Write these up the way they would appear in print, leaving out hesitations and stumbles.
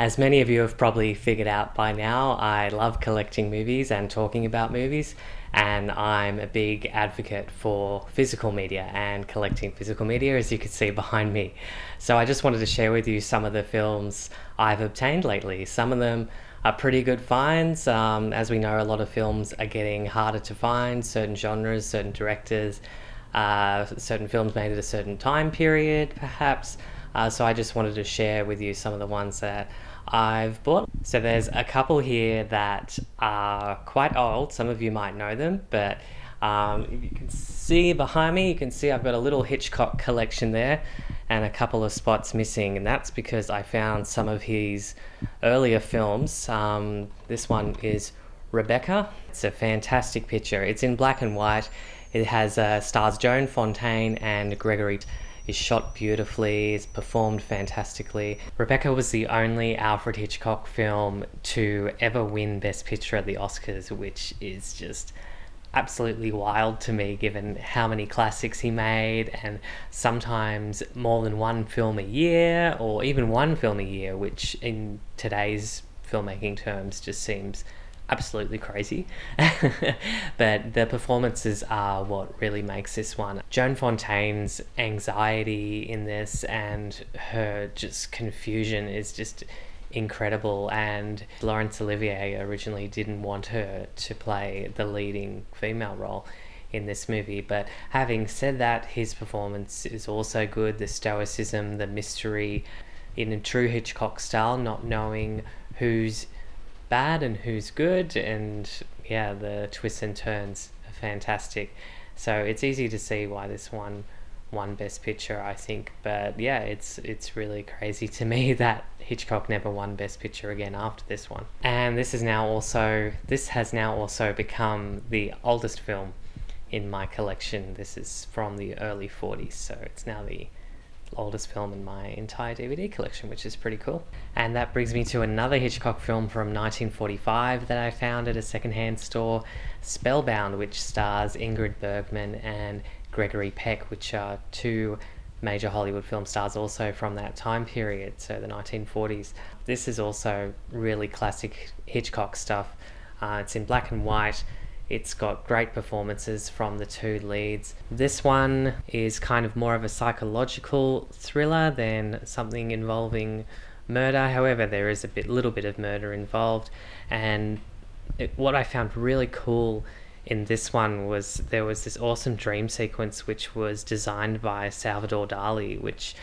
As many of you have probably figured out by now, I love collecting movies and talking about movies, and I'm a big advocate for physical media and collecting physical media, as you can see behind me. So I just wanted to share with you some of the films I've obtained lately. Some of them are pretty good finds. As we know, a lot of films are getting harder to find, certain genres, certain directors, certain films made at a certain time period, perhaps. So I just wanted to share with you some of the ones that I've bought. So there's a couple here that are quite old. Some of you might know them, but if you can see behind me, you can see I've got a little Hitchcock collection there and a couple of spots missing, and that's because I found some of his earlier films. This one is Rebecca. It's a fantastic picture. It's in black and white. It has stars Joan Fontaine and Gregory. Is shot beautifully, is performed fantastically. Rebecca was the only Alfred Hitchcock film to ever win Best Picture at the Oscars, which is just absolutely wild to me given how many classics he made, and sometimes more than one film a year, or even one film a year, which in today's filmmaking terms just seems absolutely crazy. But the performances are what really makes this one. Joan Fontaine's anxiety in this and her just confusion is just incredible, and Laurence Olivier originally didn't want her to play the leading female role in this movie, but having said that, his performance is also good. The stoicism, the mystery, in a true Hitchcock style, not knowing who's bad and who's good, and yeah, the twists and turns are fantastic. So it's easy to see why this one won Best Picture, I think. But yeah, it's really crazy to me that Hitchcock never won Best Picture again after this one. And this has now also become the oldest film in my collection. This is from the early 40s, so it's now the oldest film in my entire DVD collection, which is pretty cool. And that brings me to another Hitchcock film from 1945 that I found at a secondhand store, Spellbound, which stars Ingrid Bergman and Gregory Peck, which are two major Hollywood film stars also from that time period, so the 1940s. This is also really classic Hitchcock stuff. It's in black and white. It's got great performances from the two leads. This one is kind of more of a psychological thriller than something involving murder. However, there is little bit of murder involved. And what I found really cool in this one was there was this awesome dream sequence which was designed by Salvador Dali, which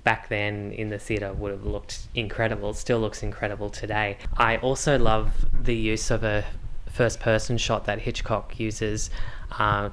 back then in the theatre would have looked incredible. It still looks incredible today. I also love the use of a first-person shot that Hitchcock uses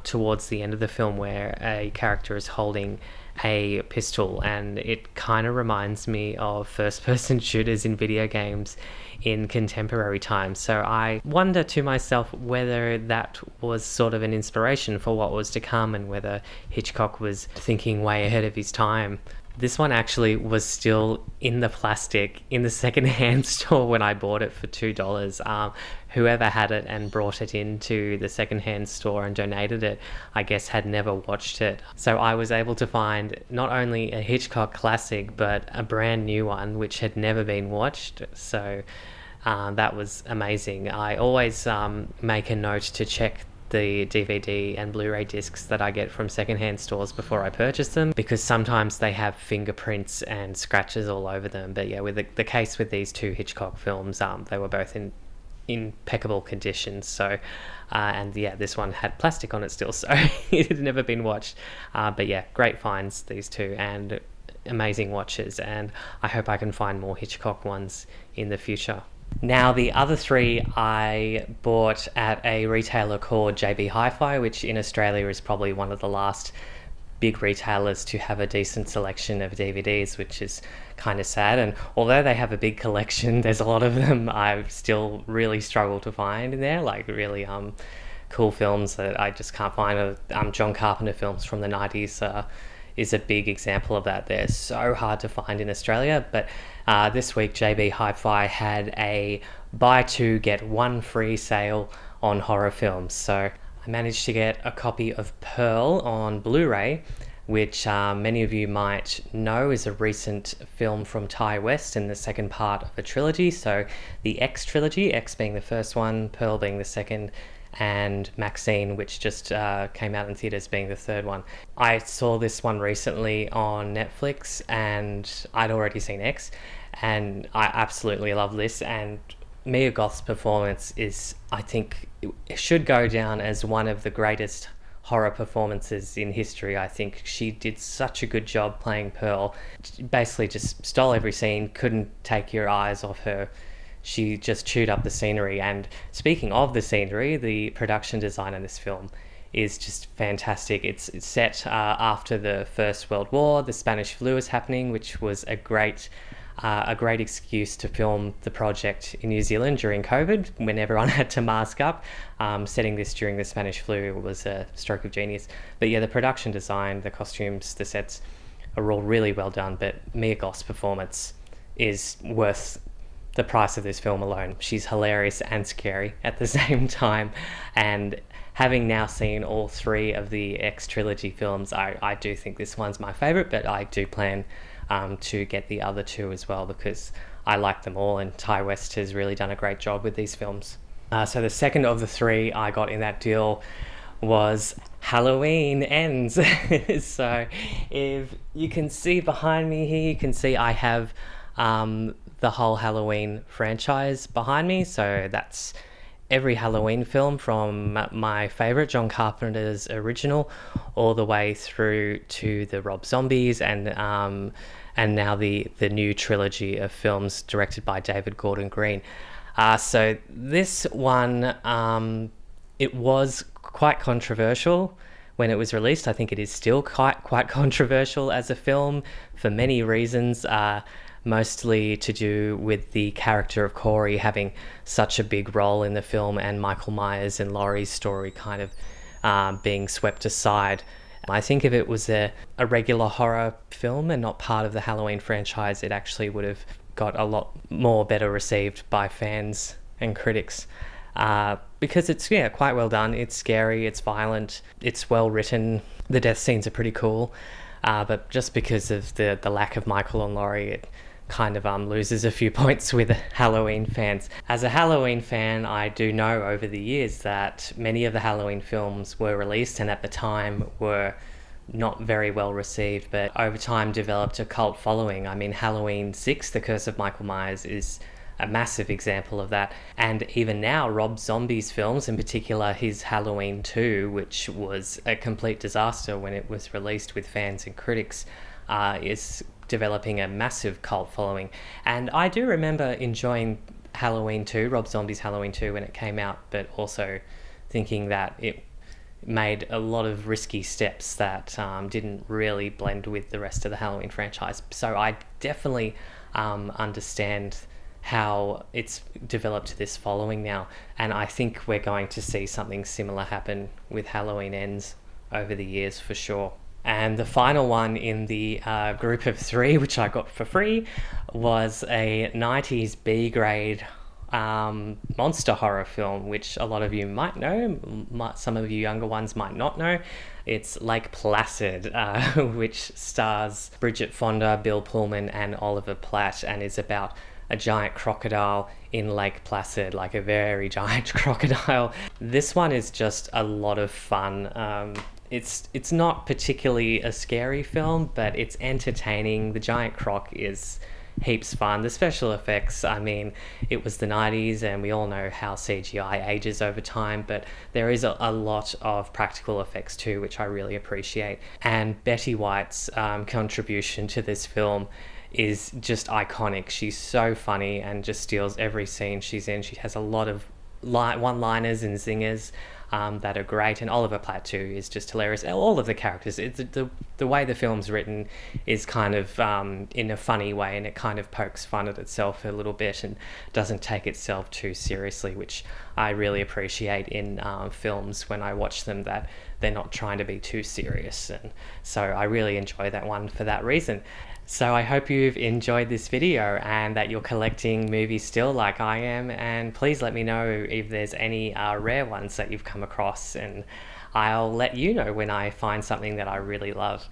towards the end of the film, where a character is holding a pistol, and it kind of reminds me of first-person shooters in video games in contemporary times. So I wonder to myself whether that was sort of an inspiration for what was to come, and whether Hitchcock was thinking way ahead of his time. This one actually was still in the plastic in the second-hand store when I bought it for $2. Whoever had it and brought it into the second-hand store and donated it, I guess had never watched it. So I was able to find not only a Hitchcock classic, but a brand new one which had never been watched. So that was amazing. I always make a note to check the DVD and Blu-ray discs that I get from secondhand stores before I purchase them, because sometimes they have fingerprints and scratches all over them. But yeah, with the case with these two Hitchcock films, they were both in impeccable condition. So and yeah, this one had plastic on it still, so it had never been watched. But yeah, great finds, these two, and amazing watches, and I hope I can find more Hitchcock ones in the future. Now, the other three I bought at a retailer called JB Hi-Fi, which in Australia is probably one of the last big retailers to have a decent selection of DVDs, which is kind of sad. And although they have a big collection, there's a lot of them I still really struggle to find in there, like really cool films that I just can't find. John Carpenter films from the 90s is a big example of that. They're so hard to find in Australia, but this week JB Hi-Fi had a buy two get one free sale on horror films. So I managed to get a copy of Pearl on Blu-ray which many of you might know is a recent film from Ty West and the second part of a trilogy. So the X trilogy, X being the first one, Pearl being the second, and Maxine, which just came out in theaters, being the third one. I saw this one recently on Netflix, and I'd already seen X, and I absolutely love this. And Mia Goth's performance is, I think, it should go down as one of the greatest horror performances in history. I think she did such a good job playing Pearl. Basically just stole every scene, couldn't take your eyes off her. She just chewed up the scenery. And speaking of the scenery, the production design in this film is just fantastic. It's set after the First World War. The Spanish flu is happening, which was a great excuse to film the project in New Zealand during COVID, when everyone had to mask up. Setting this during the Spanish flu was a stroke of genius. But yeah, the production design, the costumes, the sets are all really well done. But Mia Goth's performance is worth the price of this film alone. She's hilarious and scary at the same time. And having now seen all three of the X trilogy films, I do think this one's my favourite, but I do plan to get the other two as well, because I like them all, and Ty West has really done a great job with these films. So the second of the three I got in that deal was Halloween Ends. So if you can see behind me here, you can see I have the whole Halloween franchise behind me. So that's every Halloween film from my favourite, John Carpenter's original, all the way through to the Rob Zombies and now the new trilogy of films directed by David Gordon Green. So this one, it was quite controversial when it was released. I think it is still quite controversial as a film for many reasons. Mostly to do with the character of Corey having such a big role in the film, and Michael Myers and Laurie's story kind of being swept aside. I think if it was a regular horror film and not part of the Halloween franchise, it actually would have got a lot more better received by fans and critics. Because it's quite well done. It's scary, it's violent, it's well written. The death scenes are pretty cool. But just because of the lack of Michael and Laurie, it kind of loses a few points with Halloween fans. As a Halloween fan, I do know over the years that many of the Halloween films were released and at the time were not very well received, but over time developed a cult following. I mean, Halloween 6, The Curse of Michael Myers, is a massive example of that. And even now, Rob Zombie's films, in particular his Halloween 2, which was a complete disaster when it was released with fans and critics, is developing a massive cult following. And I do remember enjoying Halloween 2, Rob Zombie's Halloween 2, when it came out, but also thinking that it made a lot of risky steps that didn't really blend with the rest of the Halloween franchise. So I definitely understand how it's developed this following now, and I think we're going to see something similar happen with Halloween Ends over the years for sure. And the final one in the group of three, which I got for free, was a 90s B-grade monster horror film, which a lot of you might know, some of you younger ones might not know. It's Lake Placid, which stars Bridget Fonda, Bill Pullman and Oliver Platt, and is about a giant crocodile in Lake Placid, like a very giant crocodile. This one is just a lot of fun. It's not particularly a scary film, but it's entertaining. The giant croc is heaps fun. The special effects, I mean, it was the 90s and we all know how CGI ages over time, but there is a lot of practical effects too, which I really appreciate. And Betty White's contribution to this film is just iconic. She's so funny and just steals every scene she's in. She has a lot of one-liners and zingers that are great, and Oliver Platt too is just hilarious. All of the characters, it's the way the film's written is kind of in a funny way, and it kind of pokes fun at itself a little bit and doesn't take itself too seriously, which I really appreciate in films when I watch them, that they're not trying to be too serious. And so I really enjoy that one for that reason. So I hope you've enjoyed this video and that you're collecting movies still like I am, and please let me know if there's any rare ones that you've come across, and I'll let you know when I find something that I really love.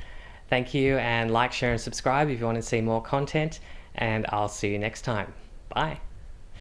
Thank you, and like, share, and subscribe if you want to see more content, and I'll see you next time. Bye.